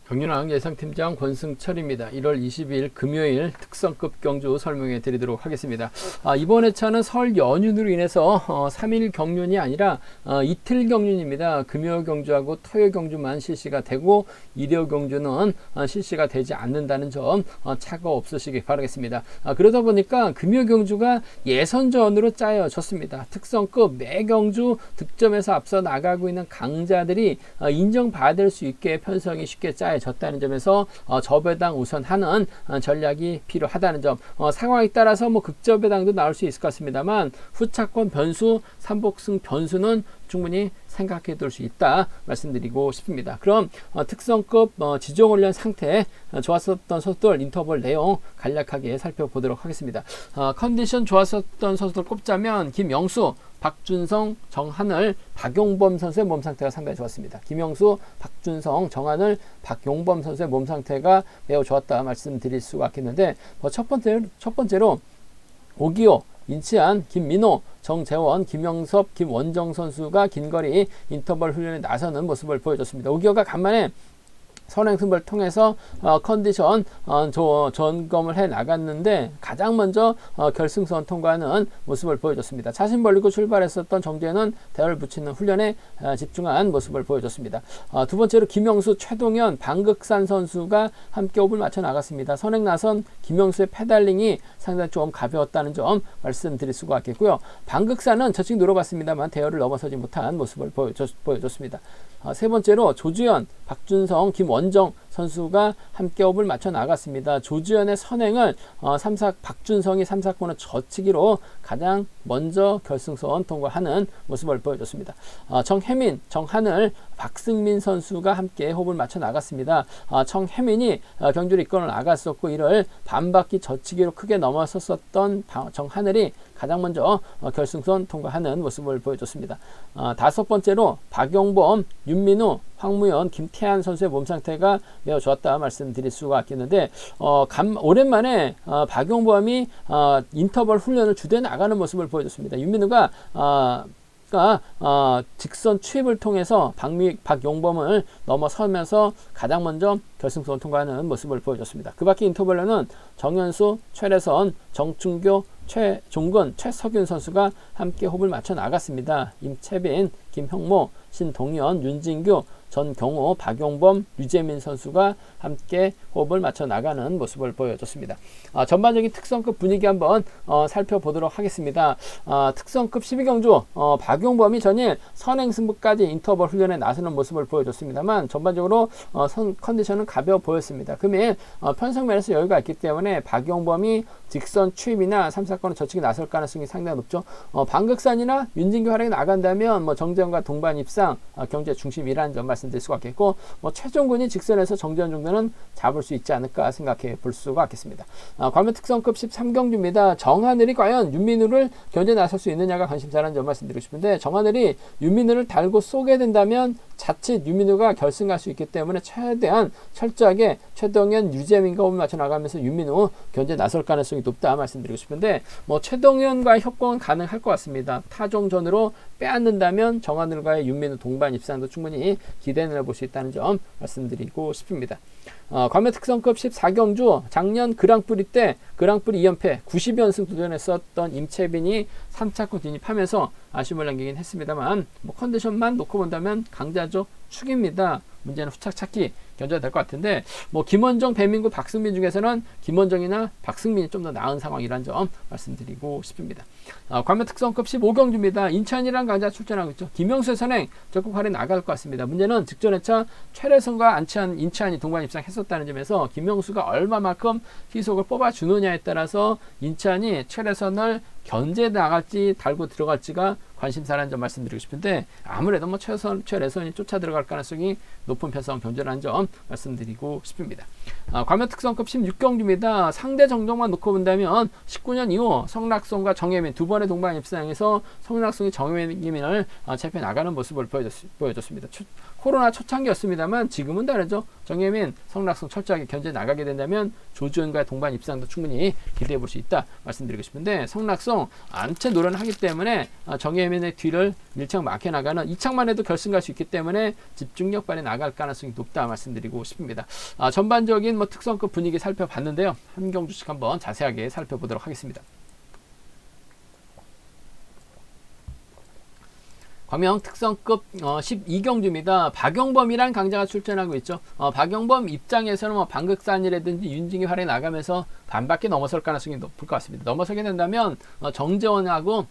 경륜왕 예상팀장 권승철입니다. 1월 22일 금요일 특성급 경주 설명해 드리도록 하겠습니다. 이번 회차는 설 연휴로 인해서 3일 경륜이 아니라 이틀 경륜입니다. 금요 경주하고 토요 경주만 실시가 되고 일요 경주는 실시가 되지 않는다는 점 착오 없으시기 바라겠습니다. 그러다 보니까 금요 경주가 예선전으로 짜여졌습니다. 특성급 매 경주 득점에서 앞서 나가고 있는 강자들이 인정받을 수 있게 편성이 쉽게 짜여졌다는 점에서 저배당 우선하는 전략이 필요하다는 점, 상황에 따라서 극저배당도 나올 수 있을 것 같습니다만 후차권 변수, 삼복승 변수는 충분히 생각해 둘 수 있다 말씀드리고 싶습니다. 그럼 특성급 지정훈련 상태 좋았었던 선수들 인터벌 내용 간략하게 살펴보도록 하겠습니다. 컨디션 좋았었던 선수들 꼽자면 김영수, 박준성, 정하늘, 박용범 선수의 몸 상태가 상당히 좋았습니다. 김영수, 박준성, 정하늘, 박용범 선수의 몸 상태가 매우 좋았다 말씀드릴 수가 있겠는데 첫 번째로 오기호, 인치안, 김민호, 정재원, 김영섭, 김원정 선수가 긴거리 인터벌 훈련에 나서는 모습을 보여줬습니다. 오기호가 간만에 선행승부를 통해서 컨디션 점검을 해 나갔는데 가장 먼저 결승선 통과하는 모습을 보여줬습니다. 자신 벌리고 출발했었던 정재는 대열을 붙이는 훈련에 집중한 모습을 보여줬습니다. 두 번째로 김영수, 최동현, 방극산 선수가 함께 호흡을 맞춰 나갔습니다. 선행 나선 김영수의 페달링이 상당히 좀 가벼웠다는 점 말씀드릴 수가 있겠고요. 방극산은 저측 노려봤습니다만 대열을 넘어서지 못한 모습을 보여줬습니다. 세 번째로 조주현, 박준성, 김원정 선수가 함께 호흡을 맞춰 나갔습니다. 조주현의 선행을 박준성이 3사코너 저치기로 가장 먼저 결승선 통과하는 모습을 보여줬습니다. 정혜민, 정하늘, 박승민 선수가 함께 호흡을 맞춰 나갔습니다. 정혜민이 경주를 이끌어 나갔었고 이를 반바퀴 저치기로 크게 넘어섰었던 정하늘이 가장 먼저 결승선 통과하는 모습을 보여줬습니다. 다섯 번째로 박용범, 윤민우, 황무현, 김태한 선수의 몸 상태가 매우 좋았다 말씀드릴 수가 있겠는데 오랜만에 박용범이 인터벌 훈련을 주도해 나가는 모습을 보여줬습니다. 윤민우가 직선 추입을 통해서 박용범을 넘어서면서 가장 먼저 결승선 통과하는 모습을 보여줬습니다. 그 밖에 인터벌로는 정현수, 최래선, 정충교, 최종근, 최석윤 선수가 함께 호흡을 맞춰 나갔습니다. 임채빈, 김형모, 신동현, 윤진규, 전경호, 박용범, 유재민 선수가 함께 호흡을 맞춰 나가는 모습을 보여줬습니다. 전반적인 특성급 분위기 한번 살펴보도록 하겠습니다. 특성급 12경주 박용범이 전일 선행승부까지 인터벌 훈련에 나서는 모습을 보여줬습니다만 전반적으로 컨디션은 가벼워 보였습니다. 금일 편성면에서 여유가 있기 때문에 박용범이 직선 추입이나 3사건을 저치기 나설 가능성이 상당히 높죠. 방극산이나 윤진규 활약이 나간다면 정재원과 동반 입상 경제 중심이라는 점 말씀드릴 수가 있겠고 최종근이 직선에서 정재원 정도는 잡을 수 있지 않을까 생각해 볼 수가 있겠습니다. 과면 특성급 13경주입니다. 정하늘이 과연 윤민우를 견제 나설 수 있느냐가 관심사라는 점 말씀드리고 싶은데 정하늘이 윤민우를 달고 쏘게 된다면 자칫 윤민우가 결승 갈 수 있기 때문에 최대한 철저하게 최동현, 유재민과 호흡을 맞춰 나가면서 윤민우 견제 나설 가능성이 높다 말씀드리고 싶은데 최동현과의 협공은 가능할 것 같습니다. 타종전으로 빼앗는다면 정하늘과의 윤민우 동반 입상도 충분히 기대해 볼 수 있다는 점 말씀드리고 싶습니다. 과면 특성급 14경주 작년 그랑프리 때 그랑프리 2연패 90연승 도전했었던 임채빈이 3차권 진입하면서 아쉬움을 남기긴 했습니다만 컨디션만 놓고 본다면 강자죠. 축입니다. 문제는 후착 찾기 견제가 될 것 같은데 김원정, 배민구, 박승민 중에서는 김원정이나 박승민이 좀 더 나은 상황이라는 점 말씀드리고 싶습니다. 과면 특성급 15경주입니다. 인천이란 강자 출전하고 있죠. 김영수의 선행 적극 활에 나갈 것 같습니다. 문제는 직전 회차 최래선과 인치안이 동반 입상했었다는 점에서 김영수가 얼마만큼 희속을 뽑아주느냐에 따라서 인치안이 최래선을 견제 나갈지 달고 들어갈지가 관심사라는 점 말씀드리고 싶은데 아무래도 최래선이 쫓아 들어갈 가능성이 높은 편성 견제라는 점 말씀드리고 싶습니다. 과면 특성급 16경주입니다. 상대 정정만 놓고 본다면 19년 이후 성락송과 정혜민 두 번의 동반 입상에서 성락송이 정혜민을 체패 나가는 모습을 보여줬습니다. 코로나 초창기였습니다만 지금은 다르죠. 정혜민, 성락송 철저하게 견제 나가게 된다면 조주현과의 동반 입상도 충분히 기대해 볼 수 있다 말씀드리고 싶은데, 성락송 암체 노련하기 때문에 정혜민의 뒤를 밀착 막혀 나가는 이창만 해도 결승 갈 수 있기 때문에 집중력 발휘 나갈 가능성이 높다 말씀드리고 싶습니다. 전반적인 특성급 분위기 살펴봤는데요. 한 경주씩 한번 자세하게 살펴보도록 하겠습니다. 광명 특성급 12경주입니다. 박용범이란 강자가 출전하고 있죠. 박용범 입장에서는 방극산이라든지 윤징이 활에 나가면서 반밖에 넘어설 가능성이 높을 것 같습니다. 넘어서게 된다면 정재원하고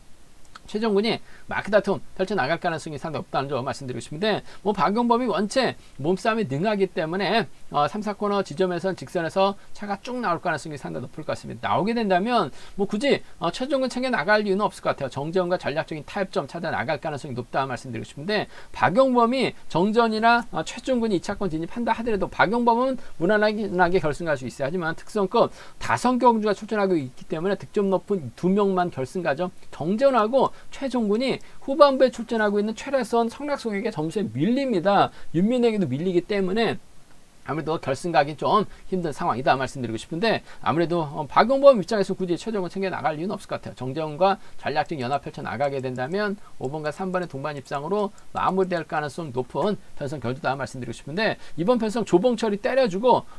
최종군이 마크 다툼 펼쳐나갈 가능성이 상당히 없다는 점 말씀드리고 싶은데, 박용범이 원체 몸싸움이 능하기 때문에 3, 4코너 지점에선 직선에서 차가 쭉 나올 가능성이 상당히 높을 것 같습니다. 나오게 된다면 굳이 최종군 챙겨 나갈 이유는 없을 것 같아요. 정재원과 전략적인 타협점 찾아 나갈 가능성이 높다 말씀드리고 싶은데, 박용범이 정전이나 최종군이 2차권 진입한다 하더라도 박용범은 무난하게 결승 갈 수 있어요. 하지만 특성급 5경주가 출전하고 있기 때문에 득점 높은 2명만 결승 가죠. 정재원하고 최종군이 후반부에 출전하고 있는 최래선 성락송에게 점수에 밀립니다. 윤민에게도 밀리기 때문에 아무래도 결승 가기 좀 힘든 상황이다 말씀드리고 싶은데, 아무래도 박용범 입장에서 굳이 최종은 챙겨 나갈 이유는 없을 것 같아요. 정재원과 전략적 연합 펼쳐 나가게 된다면 5번과 3번의 동반 입상으로 마무리될 가능성 높은 편성 경주다 말씀드리고 싶은데, 이번 편성 조봉철이 때려주고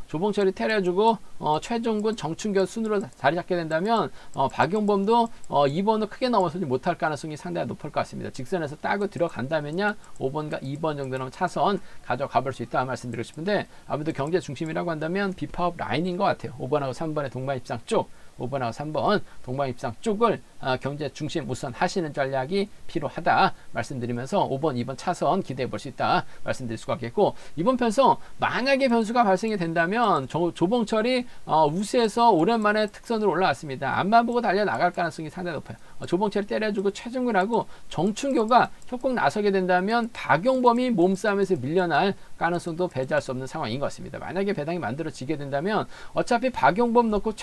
최종군 정춘교 순으로 자리 잡게 된다면 박용범도 2번을 크게 넘어서지 못할 가능성이 상당히 높을 것 같습니다. 직선에서 따고 들어간다면야 5번과 2번 정도는 차선 가져가 볼 수 있다 말씀드리고 싶은데, 아무래도 경제 중심이라고 한다면 비파업 라인인 것 같아요. 5번하고 3번의 동반 입상 쪽, 5번하고 3번 동반 입상 쪽을 경제 중심 우선 하시는 전략이 필요하다 말씀드리면서 5번, 2번 차선 기대해 볼 수 있다 말씀드릴 수가 있겠고, 이번 편성 만약에 변수가 발생이 된다면 조봉철이 우세에서 오랜만에 특선으로 올라왔습니다. 앞만 보고 달려 나갈 가능성이 상당히 높아요. 조봉철이 때려주고 최종근하고 정춘교가 협곡 나서게 된다면 박용범이 몸싸움에서 밀려날 가능성도 배제할 수 없는 상황인 것 같습니다. 만약에 배당이 만들어지게 된다면 어차피 박용범 넣고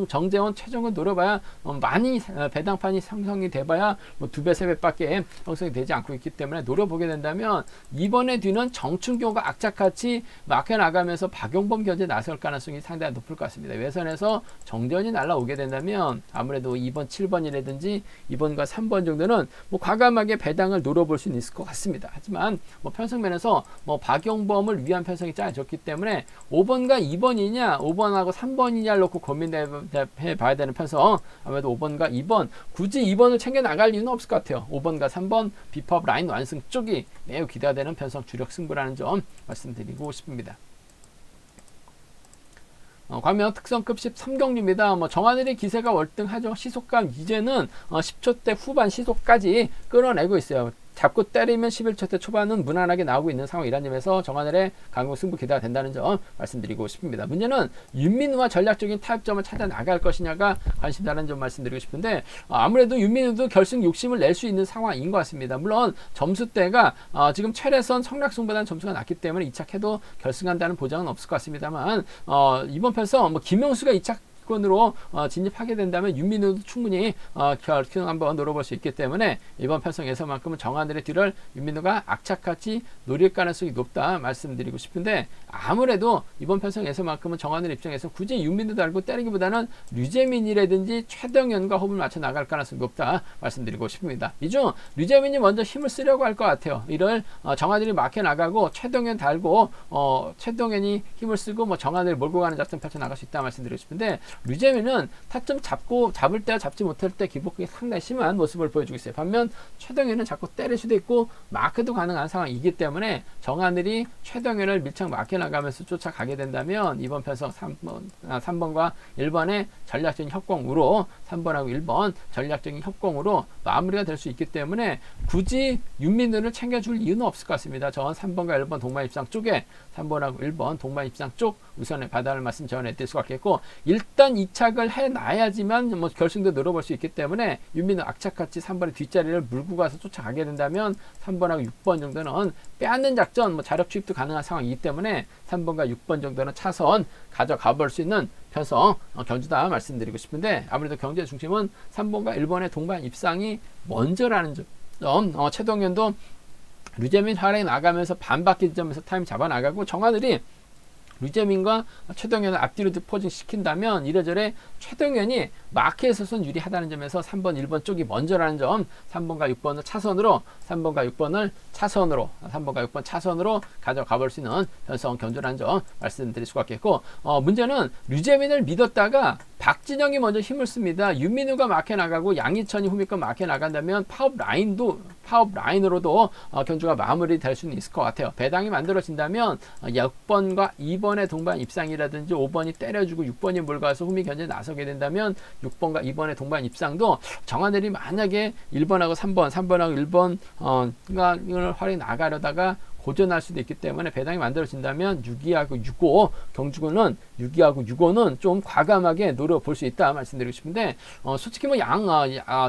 정재원, 최종근 노려봐야 많이 배당판이 형성이 돼봐야 2배, 3배밖에 형성이 되지 않고 있기 때문에 노려보게 된다면 이번에 뒤는 정춘교가 악착같이 막혀나가면서 박용범 견제 나설 가능성이 상당히 높을 것 같습니다. 외선에서 정재원이 날라오게 된다면 아무래도 2번, 7번이라든지 2번과 3번 정도는 과감하게 배당을 노려볼 수는 있을 것 같습니다. 하지만 편성면에서 박용범을 위한 편성이 짜여졌기 때문에 5번과 2번이냐 5번하고 3번이냐를 놓고 고민해 봐야 되는 편성, 아무래도 5번과 2번, 굳이 2번을 챙겨 나갈 이유는 없을 것 같아요. 5번과 3번 비법 라인 완승 쪽이 매우 기대가 되는 편성 주력 승부라는 점 말씀드리고 싶습니다. 광명 특성급 13경주입니다. 정하늘의 기세가 월등하죠. 시속감 이제는 10초대 후반 시속까지 끌어내고 있어요. 잡고 때리면 11초대 초반은 무난하게 나오고 있는 상황이라는 점에서 정하늘의 강공 승부 기대가 된다는 점 말씀드리고 싶습니다. 문제는 윤민우와 전략적인 타협점을 찾아 나갈 것이냐가 관심다라는 점 말씀드리고 싶은데, 아무래도 윤민우도 결승 욕심을 낼 수 있는 상황인 것 같습니다. 물론 점수대가 지금 최래선 성락송보다는 점수가 낮기 때문에 2착해도 결승한다는 보장은 없을 것 같습니다만, 이번 편서 김명수가 2착 으로 진입하게 된다면 윤민우도 충분히 결승 한번 노려볼 수 있기 때문에 이번 편성에서만큼은 정하늘의 뒤를 윤민우가 악착같이 노릴 가능성이 높다 말씀드리고 싶은데, 아무래도 이번 편성에서만큼은 정하늘 입장에서 굳이 윤민우 달고 때리기보다는 류재민이라든지 최동현과 호흡을 맞춰 나갈 가능성이 높다 말씀드리고 싶습니다. 이 중 류재민이 먼저 힘을 쓰려고 할 것 같아요. 이를 정하늘이 막혀 나가고 최동현 달고 최동현이 힘을 쓰고 정하늘 몰고 가는 작전 펼쳐 나갈 수 있다 말씀드리고 싶은데, 류재민은 타점 잡을 때와 잡지 못할 때 기복이 상당히 심한 모습을 보여주고 있어요. 반면 최동현은 자꾸 때릴 수도 있고 마크도 가능한 상황이기 때문에 정하늘이 최동현을 밀착 막혀나가면서 쫓아가게 된다면 이번 편성 3번과 1번의 전략적인 협공으로 3번하고 1번 전략적인 협공으로 마무리가 될 수 있기 때문에 굳이 윤민우를 챙겨줄 이유는 없을 것 같습니다. 전 3번과 1번 동반 입상 쪽에 3번하고 1번 동반 입상 쪽 우선의 받아를 말씀 전해드릴 수가 있겠고, 일단 2착을 해놔야지만 결승도 노려볼 수 있기 때문에 윤민우 악착같이 3번의 뒷자리를 물고 가서 쫓아가게 된다면 3번하고 6번 정도는 빼앗는 작전, 자력 투입도 가능한 상황이기 때문에 3번과 6번 정도는 차선 가져가 볼 수 있는 편성 경주다 말씀드리고 싶은데, 아무래도 경제 중심은 3번과 1번의 동반 입상이 먼저라는 점, 최동현도 류재민 활약이 나가면서 반바퀴 지점에서 타임 잡아 나가고 정하늘이 류재민과 최동현을 앞뒤로 포징 시킨다면 이래저래 최동현이 마크에서는 유리하다는 점에서 3번, 1번 쪽이 먼저라는 점, 3번과 6번을 차선으로, 3번과 6번을 차선으로, 3번과 6번 차선으로 가져가 볼 수 있는 변성 견주라는 점 말씀드릴 수가 있겠고, 문제는 류재민을 믿었다가 박진영이 먼저 힘을 씁니다. 윤민우가 마크에 나가고 양희천이 후미권 마크에 나간다면 파업 라인으로도 견주가 마무리될 수는 있을 것 같아요. 배당이 만들어진다면 6번과 2번의 동반 입상이라든지 5번이 때려주고 6번이 몰가서 후미 견제에 나서게 된다면 6번과 2번의 동반 입상도 정하늘이 만약에 1번하고 3번하고 1번 활이 나가려다가 고전할 수도 있기 때문에 배당이 만들어진다면 6위하고 6호 경주군은 6위하고 6호는 좀 과감하게 노려볼 수 있다 말씀드리고 싶은데 솔직히 뭐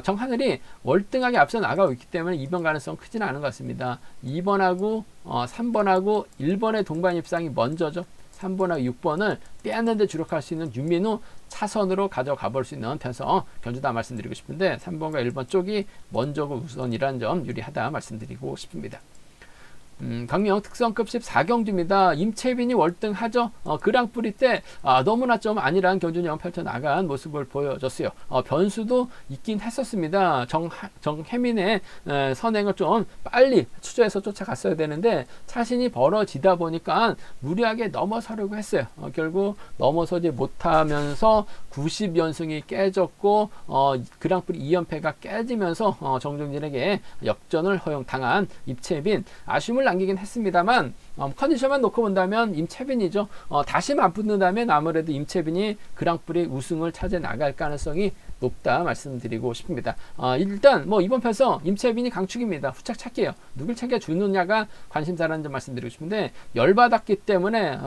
정하늘이 월등하게 앞서 나가고 있기 때문에 2번 가능성 크지는 않은 것 같습니다. 2번하고 3번하고 1번의 동반 입상이 먼저죠. 3번하고 6번을 빼앗는데 주력할 수 있는 윤민우 차선으로 가져가 볼 수 있는 편성 견주다 말씀드리고 싶은데 3번과 1번 쪽이 먼저고 우선이라는 점 유리하다 말씀드리고 싶습니다. 강명 특성급 14경주입니다. 임채빈이 월등하죠. 그랑프리 때 너무나 좀 아니란 견주력 펼쳐나간 모습을 보여줬어요. 변수도 있긴 했었습니다. 정혜민의 선행을 좀 빨리 추저해서 쫓아갔어야 되는데 자신이 벌어지다 보니까 무리하게 넘어서려고 했어요. 결국 넘어서지 못하면서 90연승이 깨졌고 그랑프리 2연패가 깨지면서 정종진에게 역전을 허용당한 임채빈 아쉬움을 남기긴 했습니다만 컨디션만 놓고 본다면 임채빈이죠. 다시 맞붙는다면 아무래도 임채빈이 그랑프리 우승을 차지해 나갈 가능성이 높다 말씀드리고 싶습니다. 일단 뭐 이번 편성 임채빈이 강축입니다. 후착 찾기예요. 누굴 챙겨주느냐가 관심사라는 점 말씀드리고 싶은데 열받았기 때문에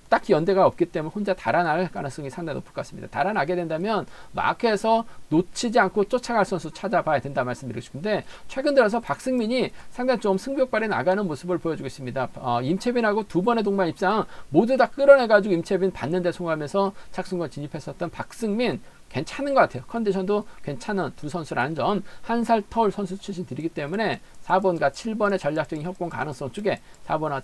딱히 연대가 없기 때문에 혼자 달아날 가능성이 상당히 높을 것 같습니다. 달아나게 된다면 마크에서 놓치지 않고 쫓아갈 선수 찾아봐야 된다 말씀드리고 싶은데 최근 들어서 박승민이 상당히 좀 승부욕발에 나가는 모습을 보여주고 있습니다. 임채빈하고 두 번의 동반 입상 모두 다 끌어내가지고 임채빈 받는데 성공하면서 착승권 진입했었던 박승민 괜찮은 것 같아요. 컨디션도 괜찮은 두 선수라는 점, 한 살 터울 선수 출신들이기 때문에 4번과 7번의 전략적인 협공 가능성 쪽에 4번과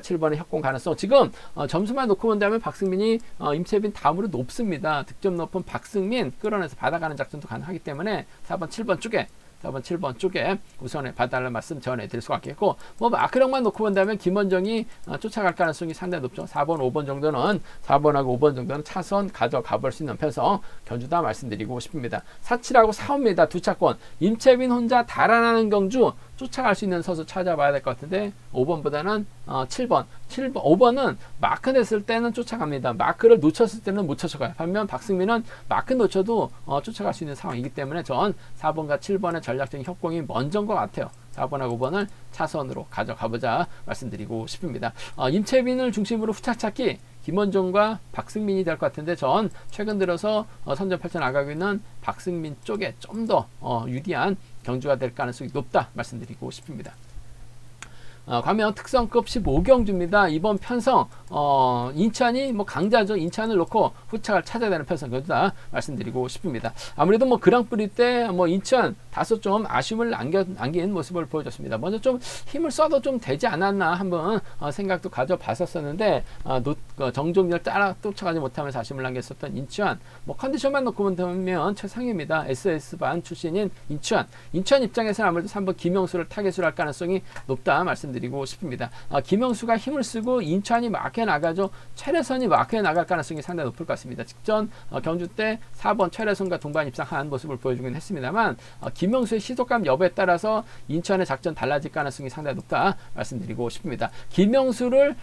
7번의 협공 가능성 지금 점수만 놓고 본다면 박승민이 임채빈 다음으로 높습니다. 득점 높은 박승민 끌어내서 받아가는 작전도 가능하기 때문에 4번, 7번 쪽에 우선에 봐달라는 말씀 전해드릴 수가 있겠고 뭐 마크력만 놓고 본다면 김원정이 쫓아갈 가능성이 상당히 높죠. 4번, 5번 정도는 4번하고 5번 정도는 차선 가져가 볼 수 있는 편성 견주다 말씀드리고 싶습니다. 4, 7하고 4호입니다. 두 차권 임채빈 혼자 달아나는 경주 쫓아갈 수 있는 선수 찾아봐야 될 것 같은데 5번보다는 5번은 마크 냈을 때는 쫓아갑니다. 마크를 놓쳤을 때는 못 쫓아가요. 반면 박승민은 마크 놓쳐도 쫓아갈 수 있는 상황이기 때문에 전 4번과 7번의 전략적인 협공이 먼저인 것 같아요. 4번하고 5번을 차선으로 가져가보자 말씀드리고 싶습니다. 임채빈을 중심으로 후착찾기 김원종과 박승민이 될 것 같은데 전 최근 들어서 선전 펼쳐나가고 있는 박승민 쪽에 좀 더 유리한 경주가 될 가능성이 높다 말씀드리고 싶습니다. 과면 특성급 15경주입니다. 이번 편성 인천이 뭐 강자죠. 인천을 놓고 후착을 찾아야 되는 편성 견주다 말씀드리고 싶습니다. 아무래도 뭐 그랑프리 때 뭐 인천 다소 좀 아쉬움을 남긴 모습을 보여줬습니다. 먼저 좀 힘을 써도 좀 되지 않았나 한번 생각도 가져봤었는데 정종진을 따라 쫓아가지 못하면서 아쉬움을 남겼었던 인천 뭐 컨디션만 놓고 보면 최상위입니다. SS반 출신인 인천 입장에서는 아무래도 3번 김영수를 타겟으로 할 가능성이 높다 말씀드리고 싶습니다. 김영수가 힘을 쓰고 인천이 마크에 나가죠. 최래선이 마크에 나갈 가능성이 상당히 높을 것 같습니다. 직전 경주 때 4번 최래선과 동반 입상한 모습을 보여주긴 했습니다만 김영수의 시도감 여부에 따라서 인천의 작전 달라질 가능성이 상당히 높다 말씀드리고 싶습니다. 김영수를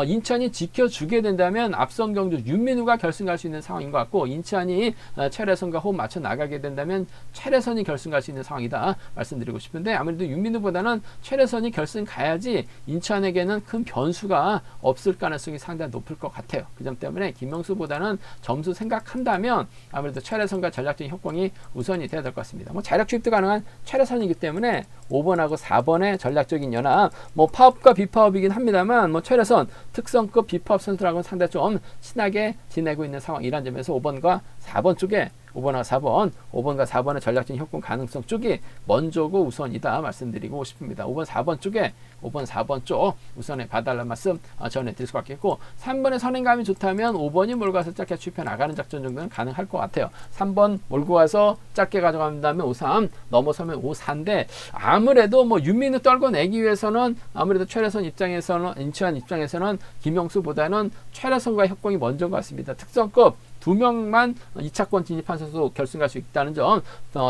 인천이 지켜주게 된다면 앞선 경주 윤민우가 결승 갈 수 있는 상황인 것 같고 인천이 최래선과 호흡 맞춰 나가게 된다면 최래선이 결승 갈 수 있는 상황이다 말씀드리고 싶은데 아무래도 윤민우보다는 최래선이 결승 가야지 인천에게는 큰 변수가 없을 가능성이 상당히 높을 것 같아요. 그 점 때문에 김영수보다는 점수 생각한다면 아무래도 최래선과 전략적인 협공이 우선이 돼야 될 것 같습니다. 뭐 자력 투입도 가능한 최래선이기 때문에 5번하고 4번의 전략적인 연합 뭐 파업과 비파업이긴 합니다만 뭐 최래선 특성급 비파업 선수라고는 상당히 좀 친하게 지내고 있는 상황이란 점에서 5번과 4번 쪽에 5번과 4번, 5번과 4번의 전략적인 협공 가능성 쪽이 먼저고 우선이다 말씀드리고 싶습니다. 5번, 4번 쪽에 5번, 4번 쪽 우선에 봐달라는 말씀 전해드릴 수밖에 없고 3번의 선행감이 좋다면 5번이 몰고 가서 짧게 추입해 나가는 작전 정도는 가능할 것 같아요. 3번 몰고 가서 짧게 가져간다면 5, 3 넘어서면 5, 4인데 아무래도 뭐 윤민우 떨궈내기 위해서는 아무래도 최래선 입장에서는 인천 입장에서는 김영수보다는 최래선과 협공이 먼저인 것 같습니다. 특성급 2명만 2차권 진입한 선수 결승 갈 수 있다는 점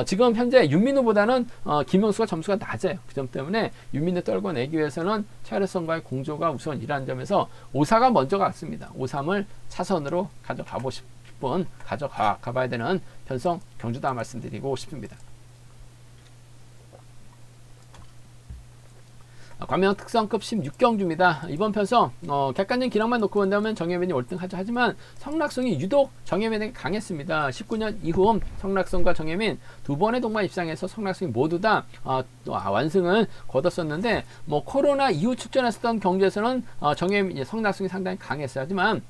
지금 현재 윤민우보다는 김영수가 점수가 낮아요. 그 점 때문에 윤민우 떨궈내기 위해서는 최래선과의 공조가 우선이라는 점에서 5-4가 먼저 갔습니다. 5-3을 차선으로 가져가고 싶은 가봐야 되는 편성 경주다 말씀드리고 싶습니다. 과면 특성급 16경주입니다. 이번 편성 객관적인 기량만 놓고 본다면 정혜민이 월등하죠. 하지만 성낙성이 유독 정혜민에게 강했습니다. 19년 이후 성낙성과 정혜민 두 번의 동반 입상에서 성낙성이 모두 다 완승을 거뒀었는데 뭐 코로나 이후 출전했었던 경주에서는 정혜민, 성낙성이 상당히 강했어요. 하지만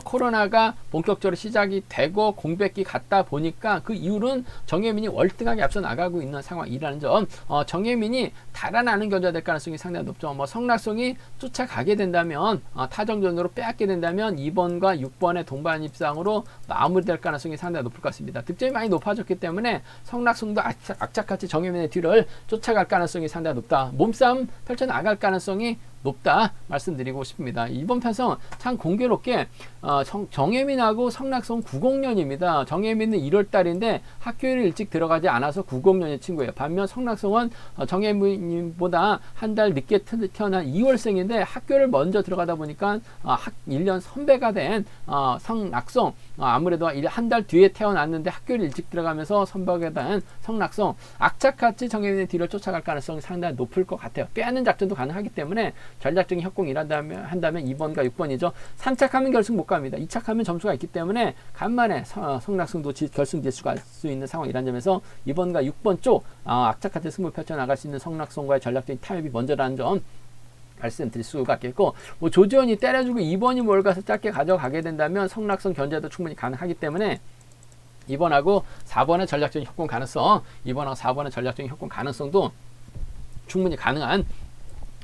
코로나가 본격적으로 시작이 되고 공백기 갔다 보니까 그 이후로는 정혜민이 월등하게 앞서 나가고 있는 상황이라는 점 정혜민이 달아나는 견주가 될 가능성이 상당히 높죠. 뭐 성낙성이 쫓아가게 된다면 타정전으로 빼앗게 된다면 2번과 6번의 동반 입상으로 마무리될 가능성이 상당히 높을 것 같습니다. 득점이 많이 높아졌기 때문에 성낙성도 악착같이 정혜민의 뒤를 쫓아갈 가능성이 상당히 높다. 몸싸움 펼쳐나갈 가능성이 높다 말씀드리고 싶습니다. 이번 편성은 참 공교롭게 정혜민하고 성낙성 90년입니다. 정혜민은 1월달인데 학교를 일찍 들어가지 않아서 90년의 친구예요. 반면 성낙성은 정혜민보다 한 달 늦게 태어난 2월생인데 학교를 먼저 들어가다 보니까 1년 선배가 된 성낙성 아무래도 한 달 뒤에 태어났는데 학교를 일찍 들어가면서 선배가 된 성낙성 악착같이 정혜민의 뒤를 쫓아갈 가능성이 상당히 높을 것 같아요. 빼앗는 작전도 가능하기 때문에 전략적인 협공이란다면 한다면 2번과 6번이죠. 3착하면 결승 못 갑니다. 2착하면 점수가 있기 때문에 간만에 성낙성도 결승 진출할 수 있는 상황이란 점에서 2번과 6번 쪽 악착같이 승부 펼쳐나갈 수 있는 성낙성과의 전략적인 타협이 먼저라는 점 말씀드릴 수가 있겠고 뭐 조지현이 때려주고 2번이 몰가서 짧게 가져가게 된다면 성낙성 견제도 충분히 가능하기 때문에 2번하고 4번의 전략적인 협공 가능성 2번하고 4번의 전략적인 협공 가능성도 충분히 가능한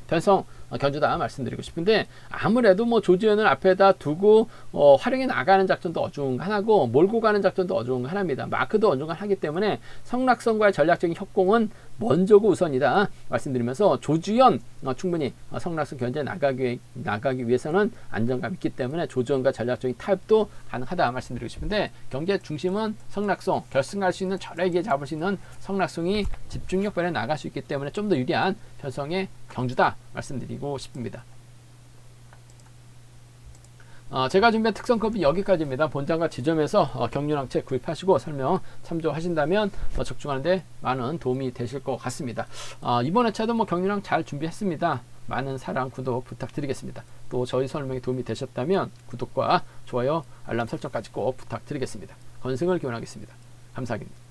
편성 견주다 말씀드리고 싶은데 아무래도 뭐 조지현을 앞에다 두고 활용해 나가는 작전도 어중간하고 몰고 가는 작전도 어중간합니다. 마크도 어중간하기 때문에 성낙성과의 전략적인 협공은 먼저고 우선이다 말씀드리면서 조지현 충분히 성낙성 견제 나가기 위해서는 안정감 있기 때문에 조지현과 전략적인 타협도 가능하다 말씀드리고 싶은데 경제 중심은 성낙성 결승할 수 있는 저력에 잡을 수 있는 성낙성이 집중력 발휘해 나갈 수 있기 때문에 좀 더 유리한 편성의 경주다 말씀드리고 싶습니다. 제가 준비한 특성컵이 여기까지입니다. 본장과 지점에서 경륜왕 책 구입하시고 설명 참조하신다면 적중하는데 많은 도움이 되실 것 같습니다. 이번 회차도 뭐 경륜왕 잘 준비했습니다. 많은 사랑, 구독 부탁드리겠습니다. 또 저희 설명이 도움이 되셨다면 구독과 좋아요, 알람 설정까지 꼭 부탁드리겠습니다. 건승을 기원하겠습니다. 감사합니다.